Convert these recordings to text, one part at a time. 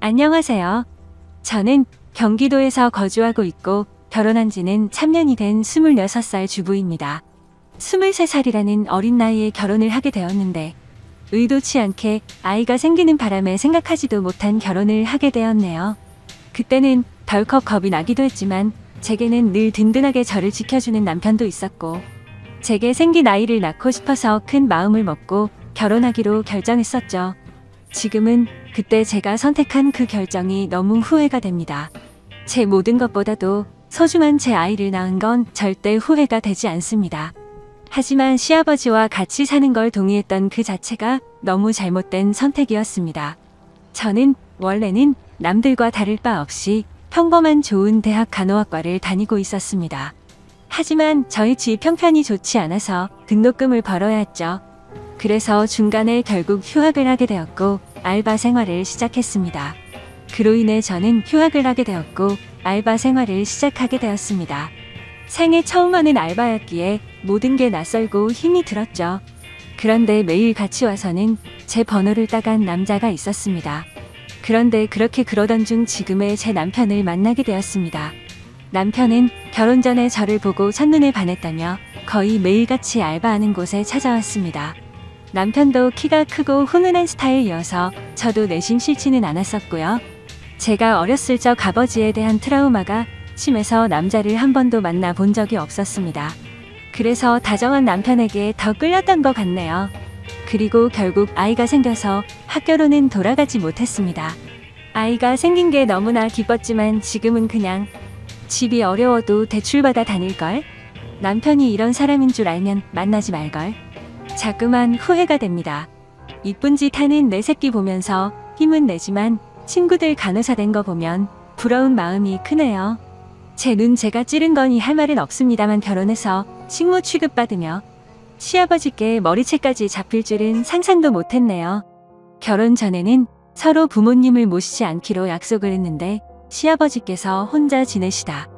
안녕하세요. 저는 경기도에서 거주하고 있고 결혼한 지는 3년이 된 26살 주부입니다. 23살이라는 어린 나이에 결혼을 하게 되었는데 의도치 않게 아이가 생기는 바람에 생각하지도 못한 결혼을 하게 되었네요. 그때는 덜컥 겁이 나기도 했지만 제게는 늘 든든하게 저를 지켜주는 남편도 있었고 제게 생긴 아이를 낳고 싶어서 큰 마음을 먹고 결혼하기로 결정했었죠. 지금은 그때 제가 선택한 그 결정이 너무 후회가 됩니다. 제 모든 것보다도 소중한 제 아이를 낳은 건 절대 후회가 되지 않습니다. 하지만 시아버지와 같이 사는 걸 동의했던 그 자체가 너무 잘못된 선택이었습니다. 저는 원래는 남들과 다를 바 없이 평범한 좋은 대학 간호학과를 다니고 있었습니다. 하지만 저희 집 형편이 좋지 않아서 등록금을 벌어야 했죠. 그래서 중간에 결국 휴학을 하게 되었고 알바 생활을 시작했습니다. 그로 인해 저는 휴학을 하게 되었고 알바 생활을 시작하게 되었습니다. 생애 처음 하는 알바였기에 모든 게 낯설고 힘이 들었죠. 그런데 매일 같이 와서는 제 번호를 따간 남자가 있었습니다. 그런데 그렇게 그러던 중 지금의 제 남편을 만나게 되었습니다. 남편은 결혼 전에 저를 보고 첫눈에 반했다며 거의 매일같이 알바하는 곳에 찾아왔습니다. 남편도 키가 크고 훈훈한 스타일이어서 저도 내심 싫지는 않았었고요. 제가 어렸을 적 아버지에 대한 트라우마가 심해서 남자를 한 번도 만나본 적이 없었습니다. 그래서 다정한 남편에게 더 끌렸던 것 같네요. 그리고 결국 아이가 생겨서 학교로는 돌아가지 못했습니다. 아이가 생긴 게 너무나 기뻤지만 지금은 그냥 집이 어려워도 대출받아 다닐걸? 남편이 이런 사람인 줄 알면 만나지 말걸? 자꾸만 후회가 됩니다. 이쁜 짓 하는 내 새끼 보면서 힘은 내지만 친구들 간호사 된 거 보면 부러운 마음이 크네요. 제 눈 제가 찌른 거니 할 말은 없습니다만 결혼해서 식모 취급받으며 시아버지께 머리채까지 잡힐 줄은 상상도 못했네요. 결혼 전에는 서로 부모님을 모시지 않기로 약속을 했는데 시아버지께서 혼자 지내시다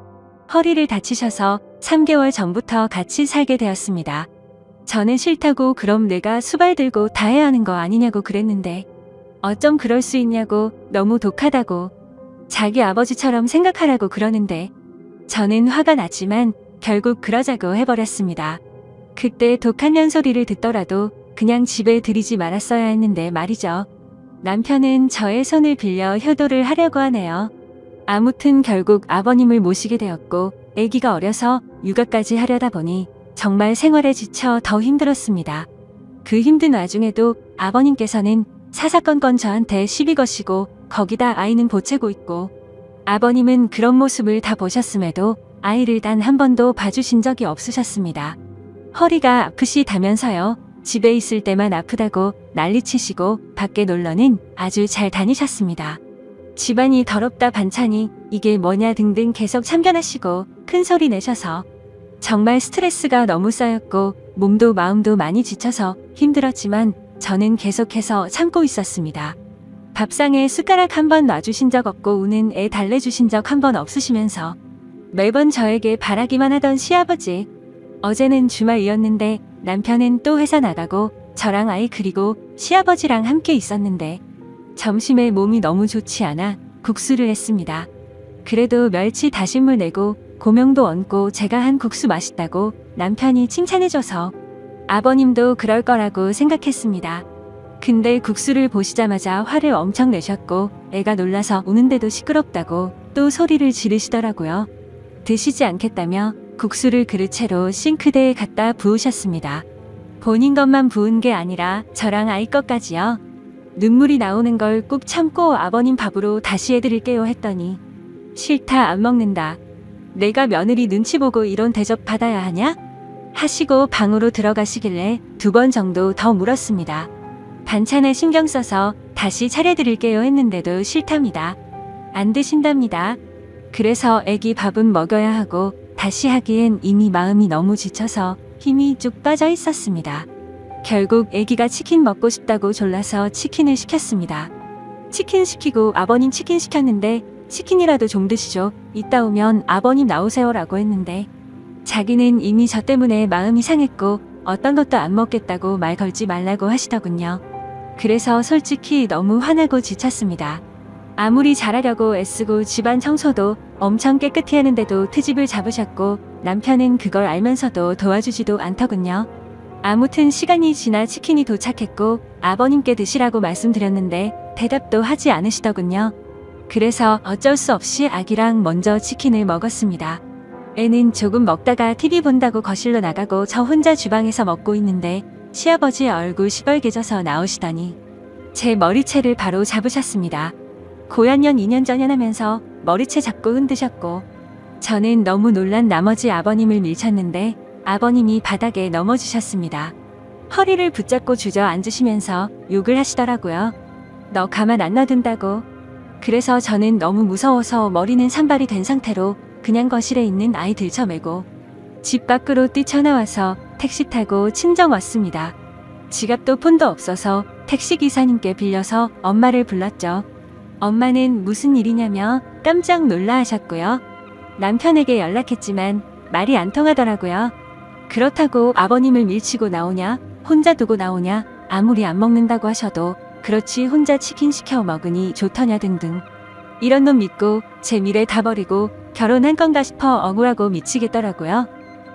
허리를 다치셔서 3개월 전부터 같이 살게 되었습니다. 저는 싫다고 그럼 내가 수발 들고 다 해야 하는 거 아니냐고 그랬는데 어쩜 그럴 수 있냐고 너무 독하다고 자기 아버지처럼 생각하라고 그러는데 저는 화가 났지만 결국 그러자고 해버렸습니다. 그때 독한 년소리를 듣더라도 그냥 집에 들이지 말았어야 했는데 말이죠. 남편은 저의 손을 빌려 효도를 하려고 하네요. 아무튼 결국 아버님을 모시게 되었고 아기가 어려서 육아까지 하려다 보니 정말 생활에 지쳐 더 힘들었습니다. 그 힘든 와중에도 아버님께서는 사사건건 저한테 시비 거시고 거기다 아이는 보채고 있고 아버님은 그런 모습을 다 보셨음에도 아이를 단 한 번도 봐주신 적이 없으셨습니다. 허리가 아프시다면서요. 집에 있을 때만 아프다고 난리치시고 밖에 놀러는 아주 잘 다니셨습니다. 집안이 더럽다 반찬이 이게 뭐냐 등등 계속 참견하시고 큰 소리 내셔서 정말 스트레스가 너무 쌓였고 몸도 마음도 많이 지쳐서 힘들었지만 저는 계속해서 참고 있었습니다. 밥상에 숟가락 한 번 놔주신 적 없고 우는 애 달래주신 적 한 번 없으시면서 매번 저에게 바라기만 하던 시아버지. 어제는 주말이었는데 남편은 또 회사 나가고 저랑 아이 그리고 시아버지랑 함께 있었는데 점심에 몸이 너무 좋지 않아 국수를 했습니다. 그래도 멸치 다신물 내고 고명도 얹고 제가 한 국수 맛있다고 남편이 칭찬해줘서 아버님도 그럴 거라고 생각했습니다. 근데 국수를 보시자마자 화를 엄청 내셨고 애가 놀라서 우는데도 시끄럽다고 또 소리를 지르시더라고요. 드시지 않겠다며 국수를 그릇채로 싱크대에 갖다 부으셨습니다. 본인 것만 부은 게 아니라 저랑 아이 것까지요. 눈물이 나오는 걸 꾹 참고 아버님 밥으로 다시 해드릴게요 했더니 싫다 안 먹는다. 내가 며느리 눈치 보고 이런 대접 받아야 하냐? 하시고 방으로 들어가시길래 2번 정도 더 물었습니다. 반찬에 신경 써서 다시 차려드릴게요 했는데도 싫답니다. 안 드신답니다. 그래서 애기 밥은 먹여야 하고 다시 하기엔 이미 마음이 너무 지쳐서 힘이 쭉 빠져 있었습니다. 결국 애기가 치킨 먹고 싶다고 졸라서 치킨을 시켰습니다. 치킨 시키고 아버님 치킨 시켰는데 치킨이라도 좀 드시죠. 이따 오면 아버님 나오세요라고 했는데 자기는 이미 저 때문에 마음이 상했고 어떤 것도 안 먹겠다고 말 걸지 말라고 하시더군요. 그래서 솔직히 너무 화나고 지쳤습니다. 아무리 잘하려고 애쓰고 집안 청소도 엄청 깨끗이 하는데도 트집을 잡으셨고 남편은 그걸 알면서도 도와주지도 않더군요. 아무튼 시간이 지나 치킨이 도착했고 아버님께 드시라고 말씀드렸는데 대답도 하지 않으시더군요. 그래서 어쩔 수 없이 아기랑 먼저 치킨을 먹었습니다. 애는 조금 먹다가 TV 본다고 거실로 나가고 저 혼자 주방에서 먹고 있는데 시아버지 얼굴 시뻘개져서 나오시더니 제 머리채를 바로 잡으셨습니다. 고연년 2년 전연하면서 머리채 잡고 흔드셨고 저는 너무 놀란 나머지 아버님을 밀쳤는데 아버님이 바닥에 넘어지셨습니다. 허리를 붙잡고 주저앉으시면서 욕을 하시더라고요. 너 가만 안 놔둔다고. 그래서 저는 너무 무서워서 머리는 산발이 된 상태로 그냥 거실에 있는 아이 들쳐매고 집 밖으로 뛰쳐나와서 택시 타고 친정 왔습니다. 지갑도 폰도 없어서 택시기사님께 빌려서 엄마를 불렀죠. 엄마는 무슨 일이냐며 깜짝 놀라 하셨고요. 남편에게 연락했지만 말이 안 통하더라고요. 그렇다고 아버님을 밀치고 나오냐, 혼자 두고 나오냐, 아무리 안 먹는다고 하셔도 그렇지 혼자 치킨 시켜 먹으니 좋더냐 등등. 이런 놈 믿고 제 미래 다 버리고 결혼한 건가 싶어 억울하고 미치겠더라고요.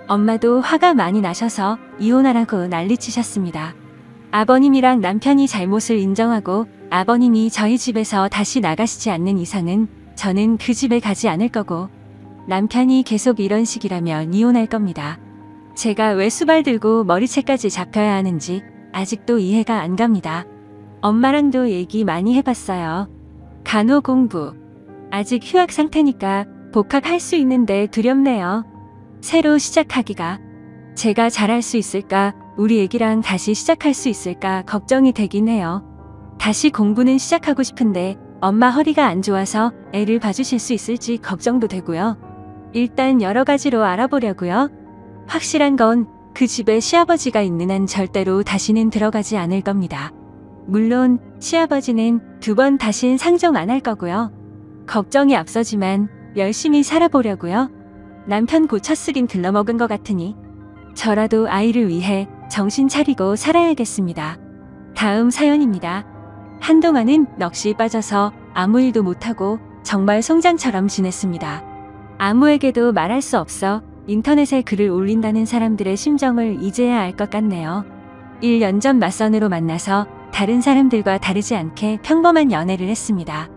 엄마도 화가 많이 나셔서 이혼하라고 난리치셨습니다. 아버님이랑 남편이 잘못을 인정하고 아버님이 저희 집에서 다시 나가시지 않는 이상은 저는 그 집에 가지 않을 거고 남편이 계속 이런 식이라면 이혼할 겁니다. 제가 왜 수발 들고 머리채까지 잡혀야 하는지 아직도 이해가 안 갑니다. 엄마랑도 얘기 많이 해봤어요. 간호 공부. 아직 휴학 상태니까 복학할 수 있는데 두렵네요. 새로 시작하기가. 제가 잘할 수 있을까, 우리 애기랑 다시 시작할 수 있을까 걱정이 되긴 해요. 다시 공부는 시작하고 싶은데 엄마 허리가 안 좋아서 애를 봐주실 수 있을지 걱정도 되고요. 일단 여러 가지로 알아보려고요. 확실한 건 그 집에 시아버지가 있는 한 절대로 다시는 들어가지 않을 겁니다. 물론 시아버지는 2번 다신 상종 안 할 거고요. 걱정이 앞서지만 열심히 살아보려고요. 남편 고쳐 쓰긴 글러먹은 것 같으니 저라도 아이를 위해 정신 차리고 살아야겠습니다. 다음 사연입니다. 한동안은 넋이 빠져서 아무 일도 못하고 정말 송장처럼 지냈습니다. 아무에게도 말할 수 없어 인터넷에 글을 올린다는 사람들의 심정을 이제야 알 것 같네요. 1년 전 맞선으로 만나서 다른 사람들과 다르지 않게 평범한 연애를 했습니다.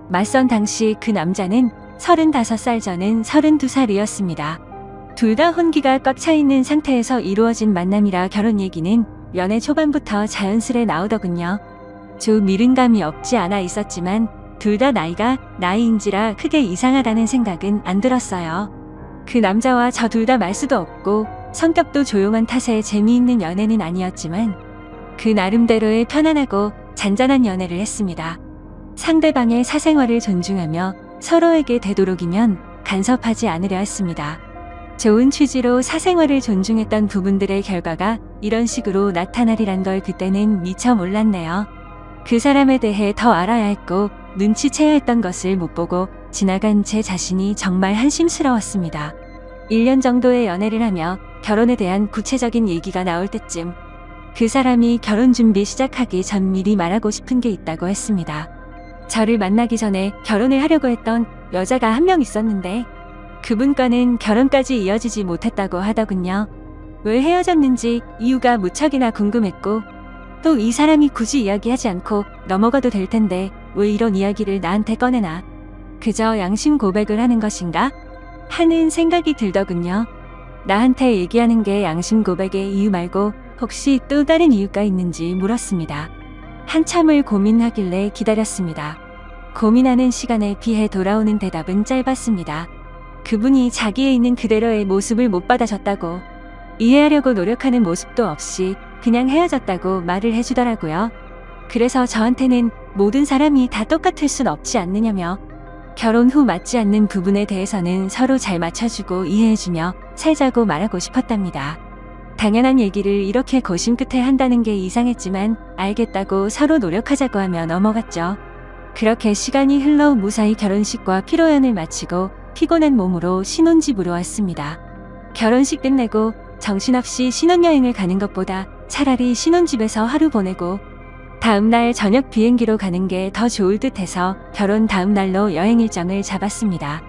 맞선 당시 그 남자는 35살 저는 32살이었습니다. 둘 다 혼기가 꽉 차 있는 상태에서 이루어진 만남이라 결혼 얘기는 연애 초반부터 자연스레 나오더군요. 좀 이른감이 없지 않아 있었지만 둘 다 나이가 나이인지라 크게 이상하다는 생각은 안 들었어요. 그 남자와 저 둘 다 말수도 없고 성격도 조용한 탓에 재미있는 연애는 아니었지만 그 나름대로의 편안하고 잔잔한 연애를 했습니다. 상대방의 사생활을 존중하며 서로에게 되도록이면 간섭하지 않으려 했습니다. 좋은 취지로 사생활을 존중했던 부분들의 결과가 이런 식으로 나타나리란 걸 그때는 미처 몰랐네요. 그 사람에 대해 더 알아야 했고 눈치채야 했던 것을 못 보고 지나간 제 자신이 정말 한심스러웠습니다. 1년 정도의 연애를 하며 결혼에 대한 구체적인 얘기가 나올 때쯤 그 사람이 결혼 준비 시작하기 전 미리 말하고 싶은 게 있다고 했습니다. 저를 만나기 전에 결혼을 하려고 했던 여자가 한 명 있었는데 그분과는 결혼까지 이어지지 못했다고 하더군요. 왜 헤어졌는지 이유가 무척이나 궁금했고 또 이 사람이 굳이 이야기하지 않고 넘어가도 될 텐데 왜 이런 이야기를 나한테 꺼내나. 그저 양심 고백을 하는 것인가? 하는 생각이 들더군요. 나한테 얘기하는 게 양심 고백의 이유 말고 혹시 또 다른 이유가 있는지 물었습니다. 한참을 고민하길래 기다렸습니다. 고민하는 시간에 비해 돌아오는 대답은 짧았습니다. 그분이 자기에 있는 그대로의 모습을 못 받아줬다고, 이해하려고 노력하는 모습도 없이 그냥 헤어졌다고 말을 해주더라고요. 그래서 저한테는 모든 사람이 다 똑같을 순 없지 않느냐며 결혼 후 맞지 않는 부분에 대해서는 서로 잘 맞춰주고 이해해주며 살자고 말하고 싶었답니다. 당연한 얘기를 이렇게 고심 끝에 한다는 게 이상했지만 알겠다고 서로 노력하자고 하며 넘어갔죠. 그렇게 시간이 흘러 무사히 결혼식과 피로연을 마치고 피곤한 몸으로 신혼집으로 왔습니다. 결혼식 끝내고 정신없이 신혼여행을 가는 것보다 차라리 신혼집에서 하루 보내고 다음날 저녁 비행기로 가는 게 더 좋을 듯 해서 결혼 다음 날로 여행 일정을 잡았습니다.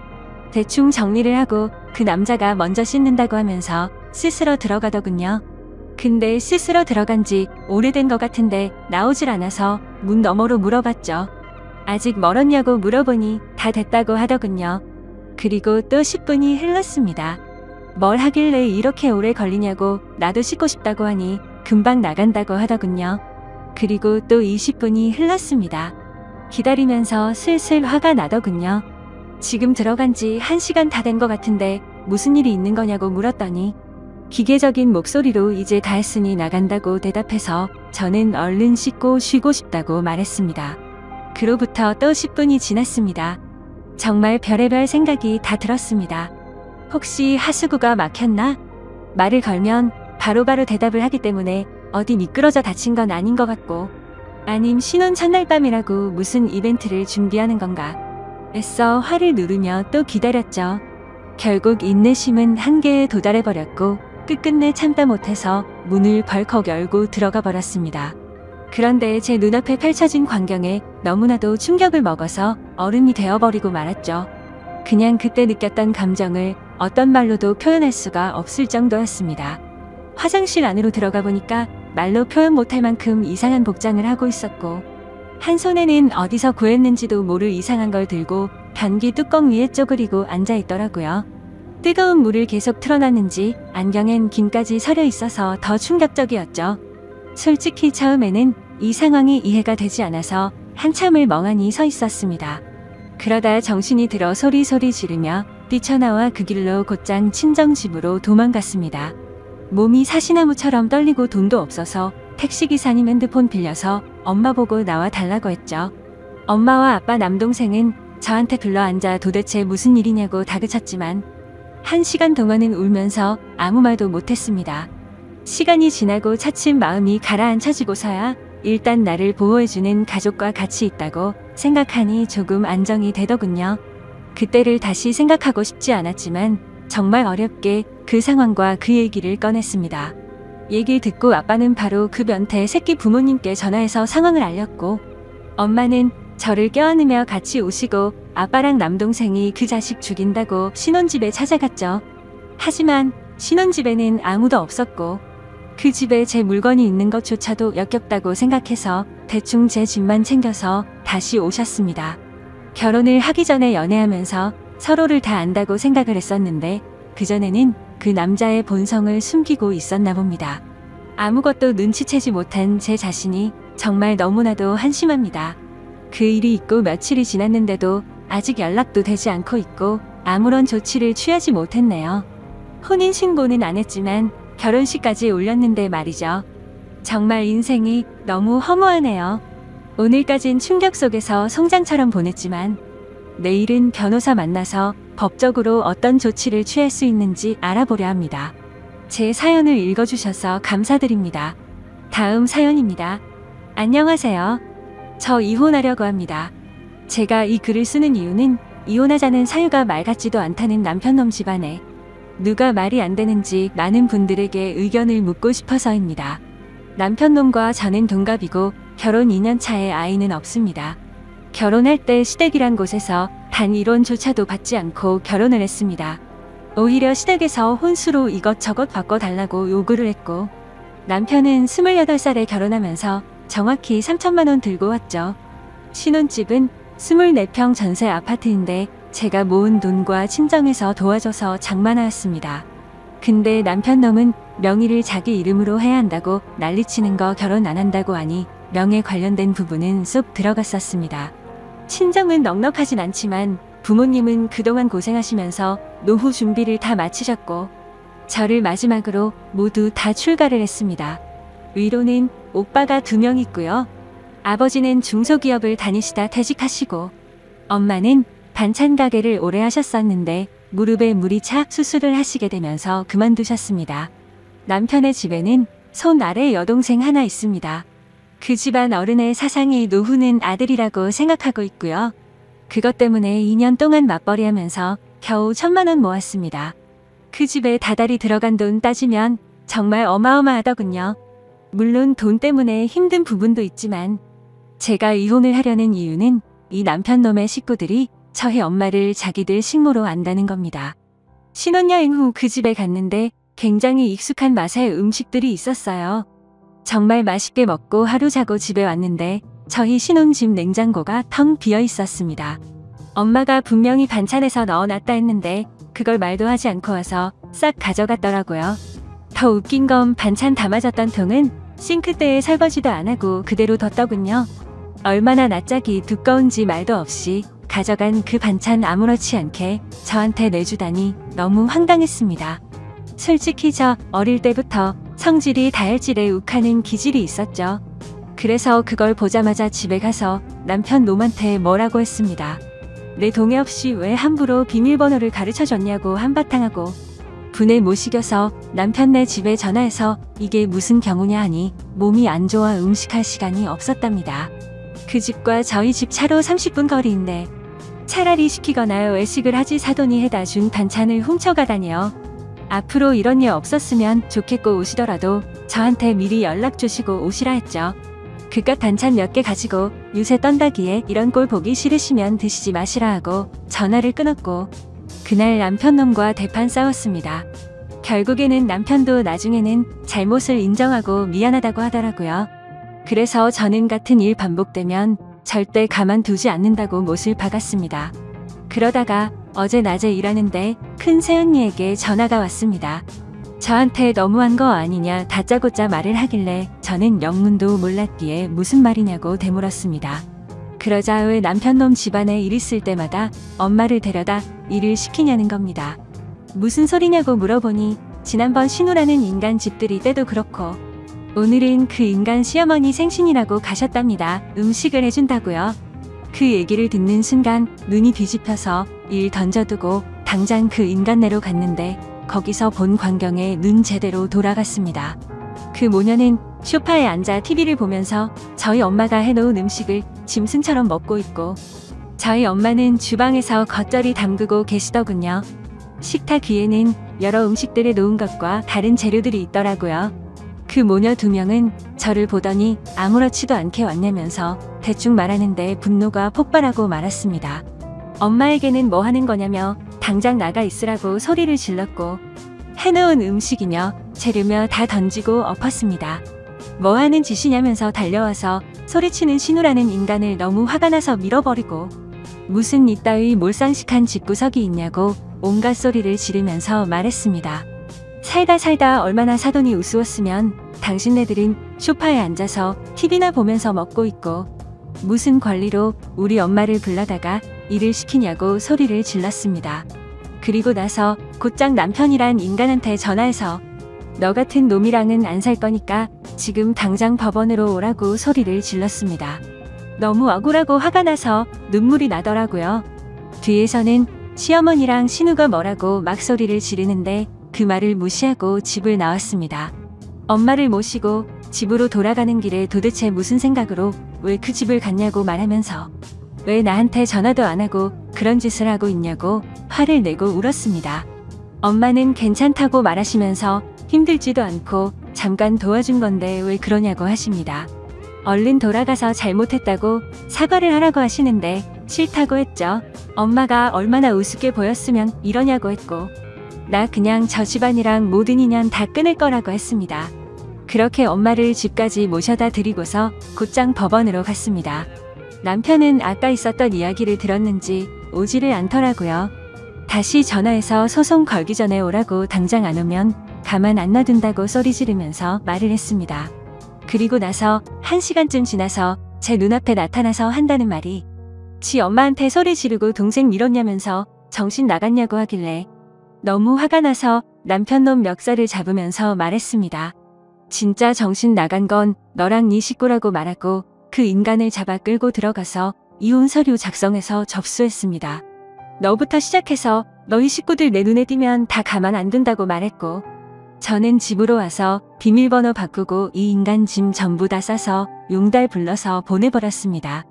대충 정리를 하고 그 남자가 먼저 씻는다고 하면서 씻으러 들어가더군요. 근데 씻으러 들어간 지 오래된 것 같은데 나오질 않아서 문 너머로 물어봤죠. 아직 멀었냐고 물어보니 다 됐다고 하더군요. 그리고 또 10분이 흘렀습니다. 뭘 하길래 이렇게 오래 걸리냐고 나도 씻고 싶다고 하니 금방 나간다고 하더군요. 그리고 또 20분이 흘렀습니다. 기다리면서 슬슬 화가 나더군요. 지금 들어간 지 1시간 다 된 것 같은데 무슨 일이 있는 거냐고 물었더니 기계적인 목소리로 이제 다 했으니 나간다고 대답해서 저는 얼른 씻고 쉬고 싶다고 말했습니다. 그로부터 또 10분이 지났습니다. 정말 별의별 생각이 다 들었습니다. 혹시 하수구가 막혔나? 말을 걸면 바로바로 대답을 하기 때문에 어디 미끄러져 다친 건 아닌 것 같고, 아님 신혼 첫날 밤이라고 무슨 이벤트를 준비하는 건가. 애써 화를 누르며 또 기다렸죠. 결국 인내심은 한계에 도달해버렸고 끝끝내 참다 못해서 문을 벌컥 열고 들어가 버렸습니다. 그런데 제 눈앞에 펼쳐진 광경에 너무나도 충격을 먹어서 얼음이 되어버리고 말았죠. 그냥 그때 느꼈던 감정을 어떤 말로도 표현할 수가 없을 정도였습니다. 화장실 안으로 들어가 보니까 말로 표현 못할 만큼 이상한 복장을 하고 있었고, 한 손에는 어디서 구했는지도 모를 이상한 걸 들고 변기 뚜껑 위에 쪼그리고 앉아 있더라고요. 뜨거운 물을 계속 틀어놨는지 안경엔 김까지 서려 있어서 더 충격적이었죠. 솔직히 처음에는 이 상황이 이해가 되지 않아서 한참을 멍하니 서 있었습니다. 그러다 정신이 들어 소리소리 지르며 뛰쳐나와 그 길로 곧장 친정집으로 도망갔습니다. 몸이 사시나무처럼 떨리고 돈도 없어서 택시기사님 핸드폰 빌려서 엄마 보고 나와 달라고 했죠. 엄마와 아빠 남동생은 저한테 불러앉아 도대체 무슨 일이냐고 다그쳤지만 1시간 동안은 울면서 아무 말도 못했습니다. 시간이 지나고 차츰 마음이 가라앉혀지고서야 일단 나를 보호해주는 가족과 같이 있다고 생각하니 조금 안정이 되더군요. 그때를 다시 생각하고 싶지 않았지만 정말 어렵게 그 상황과 그 얘기를 꺼냈습니다. 얘기를 듣고 아빠는 바로 그 변태 새끼 부모님께 전화해서 상황을 알렸고, 엄마는 저를 껴안으며 같이 오시고 아빠랑 남동생이 그 자식 죽인다고 신혼집에 찾아갔죠. 하지만 신혼집에는 아무도 없었고 그 집에 제 물건이 있는 것조차도 역겹다고 생각해서 대충 제 집만 챙겨서 다시 오셨습니다. 결혼을 하기 전에 연애하면서 서로를 다 안다고 생각을 했었는데 그전에는 그 남자의 본성을 숨기고 있었나 봅니다. 아무것도 눈치채지 못한 제 자신이 정말 너무나도 한심합니다. 그 일이 있고 며칠이 지났는데도 아직 연락도 되지 않고 있고 아무런 조치를 취하지 못했네요. 혼인신고는 안 했지만 결혼식까지 올렸는데 말이죠. 정말 인생이 너무 허무하네요. 오늘까진 충격 속에서 성장처럼 보냈지만 내일은 변호사 만나서 법적으로 어떤 조치를 취할 수 있는지 알아보려 합니다. 제 사연을 읽어주셔서 감사드립니다. 다음 사연입니다. 안녕하세요. 저 이혼하려고 합니다. 제가 이 글을 쓰는 이유는 이혼하자는 사유가 말 같지도 않다는 남편놈 집안에 누가 말이 안 되는지 많은 분들에게 의견을 묻고 싶어서입니다. 남편놈과 저는 동갑이고 결혼 2년 차에 아이는 없습니다. 결혼할 때 시댁이란 곳에서 단 1원조차도 받지 않고 결혼을 했습니다. 오히려 시댁에서 혼수로 이것저것 바꿔달라고 요구를 했고, 남편은 28살에 결혼하면서 정확히 3천만 원 들고 왔죠. 신혼집은 24평 전세 아파트인데 제가 모은 돈과 친정에서 도와줘서 장만하였습니다. 근데 남편놈은 명의를 자기 이름으로 해야 한다고 난리치는 거 결혼 안 한다고 하니 명예 관련된 부분은 쏙 들어갔었습니다. 친정은 넉넉하진 않지만 부모님은 그동안 고생하시면서 노후 준비를 다 마치셨고 저를 마지막으로 모두 다 출가를 했습니다. 위로는 오빠가 2명 있고요. 아버지는 중소기업을 다니시다 퇴직하시고 엄마는 반찬 가게를 오래 하셨었는데 무릎에 물이 차 수술을 하시게 되면서 그만두셨습니다. 남편의 집에는 손 아래 여동생 하나 있습니다. 그 집안 어른의 사상이 노후는 아들이라고 생각하고 있고요. 그것 때문에 2년 동안 맞벌이하면서 겨우 1,000만 원 모았습니다. 그 집에 다달이 들어간 돈 따지면 정말 어마어마하더군요. 물론 돈 때문에 힘든 부분도 있지만 제가 이혼을 하려는 이유는 이 남편놈의 식구들이 저희 엄마를 자기들 식모로 안다는 겁니다. 신혼여행 후 그 집에 갔는데 굉장히 익숙한 맛의 음식들이 있었어요. 정말 맛있게 먹고 하루 자고 집에 왔는데 저희 신혼집 냉장고가 텅 비어 있었습니다. 엄마가 분명히 반찬에서 넣어놨다 했는데 그걸 말도 하지 않고 와서 싹 가져갔더라고요. 더 웃긴 건 반찬 담아졌던 통은 싱크대에 설거지도 안 하고 그대로 뒀더군요. 얼마나 낯짝이 두꺼운지 말도 없이 가져간 그 반찬 아무렇지 않게 저한테 내주다니 너무 황당했습니다. 솔직히 저 어릴 때부터 성질이 다혈질에 욱하는 기질이 있었죠. 그래서 그걸 보자마자 집에 가서 남편 놈한테 뭐라고 했습니다. 내 동의 없이 왜 함부로 비밀번호를 가르쳐줬냐고 한바탕하고 분에 못 이겨서 남편네 집에 전화해서 이게 무슨 경우냐 하니 몸이 안 좋아 음식할 시간이 없었답니다. 그 집과 저희 집 차로 30분 거리인데 차라리 시키거나 외식을 하지 사돈이 해다 준 반찬을 훔쳐가다니요. 앞으로 이런 일 없었으면 좋겠고 오시더라도 저한테 미리 연락 주시고 오시라 했죠. 그깟 반찬 몇 개 가지고 유세 떤다기에 이런 꼴 보기 싫으시면 드시지 마시라 하고 전화를 끊었고 그날 남편놈과 대판 싸웠습니다. 결국에는 남편도 나중에는 잘못을 인정하고 미안하다고 하더라고요. 그래서 저는 같은 일 반복되면 절대 가만두지 않는다고 못을 박았습니다. 그러다가 어제 낮에 일하는데 큰 새언니에게 전화가 왔습니다. 저한테 너무한 거 아니냐 다짜고짜 말을 하길래 저는 영문도 몰랐기에 무슨 말이냐고 되물었습니다. 그러자 왜 남편놈 집안에 일 있을 때마다 엄마를 데려다 일을 시키냐는 겁니다. 무슨 소리냐고 물어보니 지난번 신우라는 인간 집들이 때도 그렇고 오늘은 그 인간 시어머니 생신이라고 가셨답니다. 음식을 해준다고요. 그 얘기를 듣는 순간 눈이 뒤집혀서 일 던져두고 당장 그 인간네로 갔는데 거기서 본 광경에 눈 제대로 돌아갔습니다. 그 모녀는 소파에 앉아 TV를 보면서 저희 엄마가 해놓은 음식을 짐승처럼 먹고 있고 저희 엄마는 주방에서 겉절이 담그고 계시더군요. 식탁 위에는 여러 음식들을 놓은 것과 다른 재료들이 있더라고요. 그 모녀 두 명은 저를 보더니 아무렇지도 않게 왔냐면서 대충 말하는데 분노가 폭발하고 말았습니다. 엄마에게는 뭐 하는 거냐며 당장 나가 있으라고 소리를 질렀고 해놓은 음식이며 재료며 다 던지고 엎었습니다. 뭐 하는 짓이냐면서 달려와서 소리치는 신우라는 인간을 너무 화가 나서 밀어버리고 무슨 이따위 몰상식한 집구석이 있냐고 온갖 소리를 지르면서 말했습니다. 살다 얼마나 사돈이 우스웠으면 당신네들은 소파에 앉아서 TV나 보면서 먹고 있고 무슨 권리로 우리 엄마를 불러다가 일을 시키냐고 소리를 질렀습니다. 그리고 나서 곧장 남편이란 인간한테 전화해서 너 같은 놈이랑은 안 살 거니까 지금 당장 법원으로 오라고 소리를 질렀습니다. 너무 억울하고 화가 나서 눈물이 나더라고요. 뒤에서는 시어머니랑 신우가 뭐라고 막 소리를 지르는데 그 말을 무시하고 집을 나왔습니다. 엄마를 모시고 집으로 돌아가는 길에 도대체 무슨 생각으로 왜 그 집을 갔냐고 말하면서 왜 나한테 전화도 안 하고 그런 짓을 하고 있냐고 화를 내고 울었습니다. 엄마는 괜찮다고 말하시면서 힘들지도 않고 잠깐 도와준 건데 왜 그러냐고 하십니다. 얼른 돌아가서 잘못했다고 사과를 하라고 하시는데 싫다고 했죠. 엄마가 얼마나 우습게 보였으면 이러냐고 했고 나 그냥 저 집안이랑 모든 인연 다 끊을 거라고 했습니다. 그렇게 엄마를 집까지 모셔다 드리고서 곧장 법원으로 갔습니다. 남편은 아까 있었던 이야기를 들었는지 오지를 않더라고요. 다시 전화해서 소송 걸기 전에 오라고 당장 안 오면 가만 안 놔둔다고 소리 지르면서 말을 했습니다. 그리고 나서 1시간쯤 지나서 제 눈앞에 나타나서 한다는 말이 지 엄마한테 소리 지르고 동생 밀었냐면서 정신 나갔냐고 하길래 너무 화가 나서 남편놈 멱살을 잡으면서 말했습니다. 진짜 정신 나간 건 너랑 네 식구라고 말하고 그 인간을 잡아 끌고 들어가서 이혼 서류 작성해서 접수했습니다. 너부터 시작해서 너희 식구들 내 눈에 띄면 다 가만 안 둔다고 말했고 저는 집으로 와서 비밀번호 바꾸고 이 인간 짐 전부 다 싸서 용달 불러서 보내버렸습니다.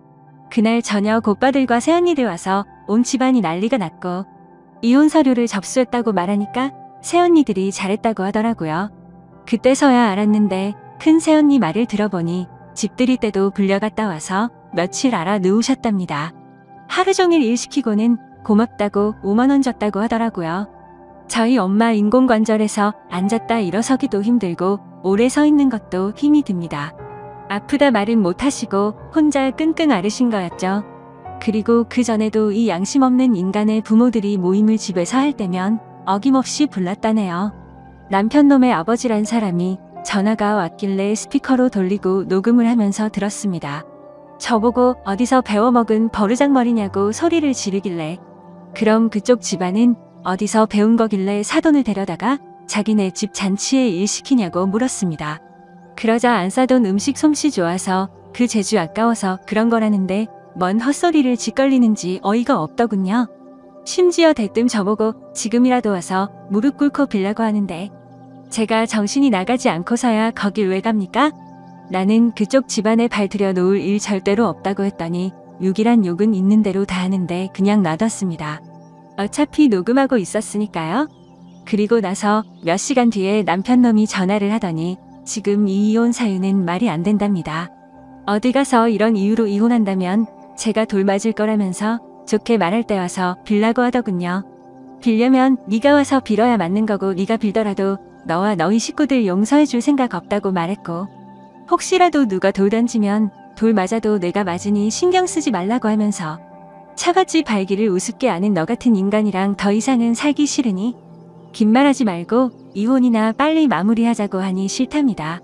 그날 저녁 오빠들과 새언니들 와서 온 집안이 난리가 났고 이혼 서류를 접수했다고 말하니까 새언니들이 잘했다고 하더라고요. 그때서야 알았는데 큰 새언니 말을 들어보니 집들이 때도 불려갔다 와서 며칠 알아 누우셨답니다. 하루 종일 일 시키고는 고맙다고 5만 원 줬다고 하더라고요. 저희 엄마 인공관절에서 앉았다 일어서기도 힘들고 오래 서 있는 것도 힘이 듭니다. 아프다 말은 못하시고 혼자 끙끙 앓으신 거였죠. 그리고 그 전에도 이 양심 없는 인간의 부모들이 모임을 집에서 할 때면 어김없이 불렀다네요. 남편놈의 아버지란 사람이 전화가 왔길래 스피커로 돌리고 녹음을 하면서 들었습니다. 저보고 어디서 배워먹은 버르장머리냐고 소리를 지르길래 그럼 그쪽 집안은 어디서 배운 거길래 사돈을 데려다가 자기네 집 잔치에 일 시키냐고 물었습니다. 그러자 안 싸돈 음식 솜씨 좋아서 그 재주 아까워서 그런 거라는데 뭔 헛소리를 짓걸리는지 어이가 없더군요. 심지어 대뜸 저보고 지금이라도 와서 무릎 꿇고 빌라고 하는데 제가 정신이 나가지 않고서야 거길 왜 갑니까? 나는 그쪽 집안에 발들여 놓을 일 절대로 없다고 했더니 욕이란 욕은 있는 대로 다 하는데 그냥 놔뒀습니다. 어차피 녹음하고 있었으니까요. 그리고 나서 몇 시간 뒤에 남편놈이 전화를 하더니 지금 이 이혼 사유는 말이 안 된답니다. 어디 가서 이런 이유로 이혼한다면 제가 돌 맞을 거라면서 좋게 말할 때 와서 빌라고 하더군요. 빌려면 네가 와서 빌어야 맞는 거고 네가 빌더라도 너와 너희 식구들 용서해 줄 생각 없다고 말했고 혹시라도 누가 돌 던지면 돌 맞아도 내가 맞으니 신경 쓰지 말라고 하면서 차같이 발기를 우습게 아는 너 같은 인간이랑 더 이상은 살기 싫으니 긴 말하지 말고 이혼이나 빨리 마무리하자고 하니 싫답니다.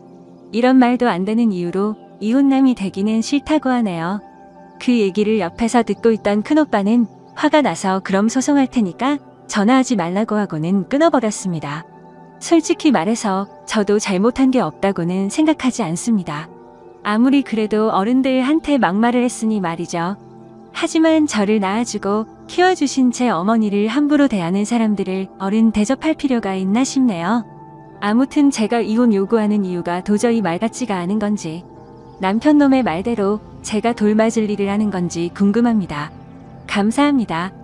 이런 말도 안 되는 이유로 이혼남이 되기는 싫다고 하네요. 그 얘기를 옆에서 듣고 있던 큰오빠는 화가 나서 그럼 소송할 테니까 전화하지 말라고 하고는 끊어버렸습니다. 솔직히 말해서 저도 잘못한 게 없다고는 생각하지 않습니다. 아무리 그래도 어른들한테 막말을 했으니 말이죠. 하지만 저를 낳아주고 키워주신 제 어머니를 함부로 대하는 사람들을 어른 대접할 필요가 있나 싶네요. 아무튼 제가 이혼 요구하는 이유가 도저히 말 같지가 않은 건지 남편놈의 말대로 제가 돌 맞을 일을 하는 건지 궁금합니다. 감사합니다.